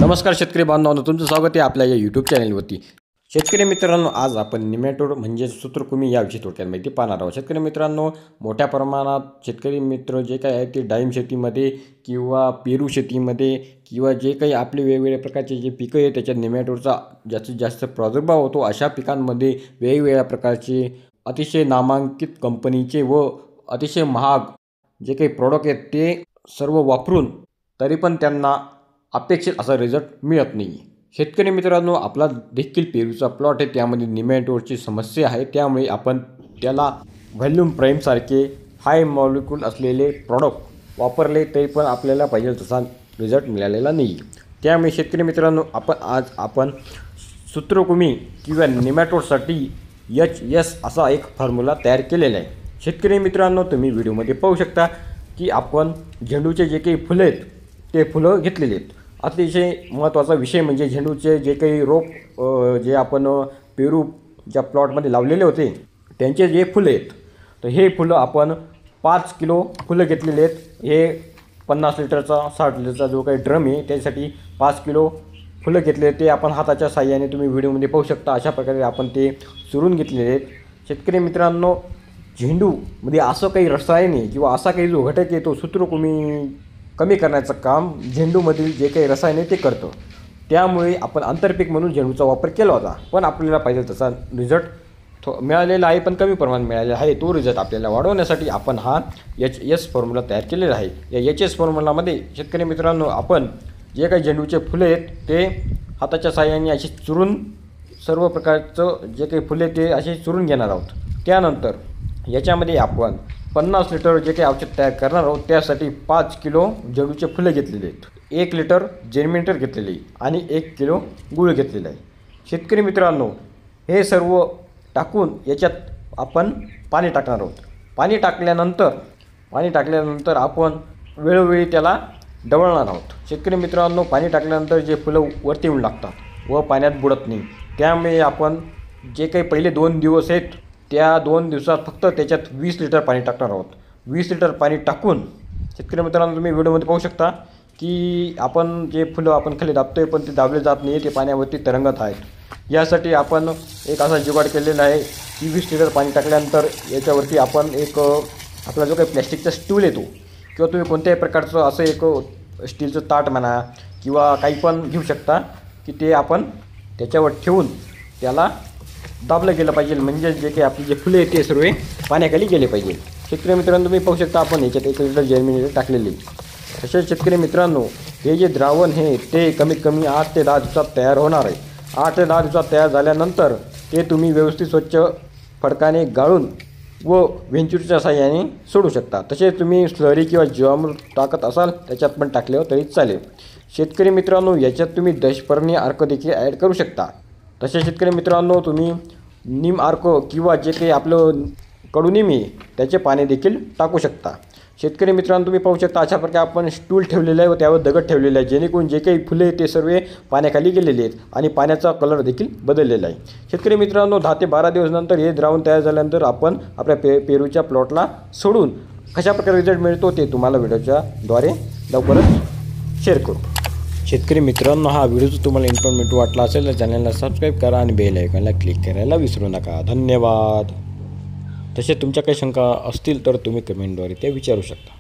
नमस्कार शेतकरी बांधवांनो, तुमचं स्वागत आहे आपल्या या यूट्यूब चॅनलवरती। शेतकरी मित्रांनो, आज आपण निमॅटोड म्हणजे सूत्रकृमी याविषयी थोडक्यात माहिती पाहणार आहोत। शेतकरी मित्रांनो, मोठ्या प्रमाणात शेतकरी मित्र जे काही आहेत ते डाळिंब शेतीमध्ये किंवा पेरू शेतीमध्ये किंवा जे काही आपले वेगवेगळ्या प्रकारचे जे पिकं आहेत त्याच्यात निमॅटोडचा जास्तीत जास्त प्रादुर्भाव होतो। अशा पिकांमध्ये वेगवेगळ्या प्रकारचे अतिशय नामांकित कंपनीचे व अतिशय महाग जे काही प्रॉडक्ट आहेत ते सर्व वापरून तरी पण त्यांना अपेक्षित असा रिझल्ट मिळत नाही। शेतकरी मित्रांनो, आपला देखील पेरूचा प्लॉट आहे, त्यामध्ये निमॅटोडची समस्या आहे। त्यामुळे आपण त्याला व्हॉल्यूम प्राईम सारखे हाय मॉलिक्यूल असलेले प्रॉडक्ट वापरले तरी पण आपल्याला पाहिजे तसा रिझल्ट मिळालेला नाही। त्यामुळे शेतकरी मित्रांनो, आपण सूत्रकृमी किंवा निमॅटोडसाठी HS असा एक फॉर्म्युला तयार केलेला आहे। शेतकरी मित्रांनो, तुम्ही व्हिडिओमध्ये पाहू शकता की आपण झेंडूचे जे काही फुलं आहेत ते फुलं घेतलेले आहेत। अतिशय महत्त्वाचा विषय म्हणजे झेंडूचे जे काही रोप जे आपण पेरू ज्या प्लॉटमध्ये लावलेले होते त्यांचे जे फुलं आहेत, तर हे फुलं आपण 5 किलो फुलं घेतलेले आहेत। हे 50 लिटरचा 60 लिटरचा जो काही ड्रम आहे त्यासाठी 5 किलो फुलं घेतले ते आपण हाताच्या साहाय्याने तुम्ही व्हिडिओमध्ये पाहू शकता अशा प्रकारे आपण ते चुरून घेतलेले आहेत। शेतकरी मित्रांनो, झेंडूमध्ये असं काही रसायन आहे किंवा असा काही जो घटक आहे तो सूत्रकृमी कमी करण्याचं काम झेंडूमधील जे काही रसायन आहे ते करतो। त्यामुळे आपण आंतरपीक म्हणून झेंडूचा वापर केला होता, पण आपल्याला पाहिजे तसा रिझल्ट मिळालेला आहे, पण कमी प्रमाणात मिळालेला आहे। तो रिझल्ट आपल्याला वाढवण्यासाठी आपण हा HS फॉर्म्युला तयार केलेला आहे। या HS फॉर्म्युलामध्ये शेतकरी मित्रांनो, आपण जे काही झेंडूचे फुले आहेत ते हाताच्या साहाय्याने अशी चुरून सर्व प्रकारचं जे काही फुले ते असे चुरून घेणार आहोत। त्यानंतर याच्यामध्ये आपण 50 लिटर जे काही औषध तयार करणार आहोत त्यासाठी 5 किलो झेंडूचे फुलं घेतलेले आहेत, 1 लिटर जर्मिनेटर घेतलेले आहे आणि 1 किलो गूळ घेतलेला आहे। शेतकरी मित्रांनो, हे सर्व टाकून याच्यात आपण पाणी टाकणार आहोत। पाणी टाकल्यानंतर आपण वेळोवेळी त्याला ढवळणार आहोत। शेतकरी मित्रांनो, पाणी टाकल्यानंतर जे फुलं वरती येऊन लागतात व पाण्यात बुडत नाही, त्यामुळे आपण जे काही पहिले 2 दिवस आहेत त्या 2 दिवसात फक्त त्याच्यात 20 लिटर पाणी टाकणार आहोत। 20 लिटर पाणी टाकून शेतकरी मित्रांनो, तुम्ही व्हिडिओमध्ये पाहू शकता की आपण जे फुलं आपण खाली दाबतोय पण ते दाबले जात नाही, ते पाण्यावरती तरंगत आहेत। यासाठी आपण एक असा जुगाड केलेला आहे की 20 लिटर पाणी टाकल्यानंतर याच्यावरती आपण एक आपला जो काही प्लॅस्टिकचा स्टूल येतो किंवा तुम्ही कोणत्याही प्रकारचं असं एक स्टीलचं ताट म्हणा किंवा काही पण घेऊ शकता की ते आपण त्याच्यावर ठेवून त्याला दाबलं गेलं पाहिजे, म्हणजे जे काही आपले जे फुले ते सर्व पाण्याखाली गेले पाहिजे। शेतकरी मित्रांनो, तुम्ही पाहू शकता आपण याच्यात 1 लिटर जर्मिनेटर टाकलेले। तसेच शेतकरी मित्रांनो, हे जे द्रावण आहे ते कमीत कमी 8 ते 10 दिवसात तयार होणार आहे। 8 ते 10 दिवसात तयार झाल्यानंतर ते तुम्ही व्यवस्थित स्वच्छ फडकाने गाळून व वेंचुरीच्या साहाय्याने सोडू शकता। तसेच तुम्ही स्लरी किंवा जीवामृत टाकत असाल त्याच्यात पण टाकल्यावर तरी चालेल। शेतकरी मित्रांनो, याच्यात तुम्ही दशपर्णी अर्क देखील ॲड करू शकता। तसेच शेतकरी मित्रांनो, तुम्ही नीम अर्क किंवा जे काही आपलं कडुनिम आहे त्याचे पाणी देखील टाकू शकता। शेतकरी मित्रांनो, तुम्ही पाहू शकता अशा प्रकारे आपण स्टूल ठेवलेलं आहे व त्यावर दगड ठेवलेला आहे, जेणेकरून जे काही फुले ते सर्व पाण्याखाली गेलेले आहेत आणि पाण्याचा कलर देखील बदललेला आहे। शेतकरी मित्रांनो, 10 ते 12 दिवस नंतर हे द्रावण तयार झाल्यानंतर आपण आपल्या पेरूच्या प्लॉटला सोडून कशा प्रकारे रिझल्ट मिळतो ते तुम्हाला व्हिडिओच्या द्वारे लवकरच शेअर करू। शेतकरी मित्रांनो, हा व्हिडिओ जर तुम्हाला इन्फॉर्मेटिव्ह वाटला असेल तर चॅनलला सबस्क्राईब करा आणि बेल आयकॉनला क्लिक करायला विसरू नका। धन्यवाद। तसेच तुमच्या काही शंका असतील तर तुम्ही कमेंटद्वारे त्या विचारू शकता।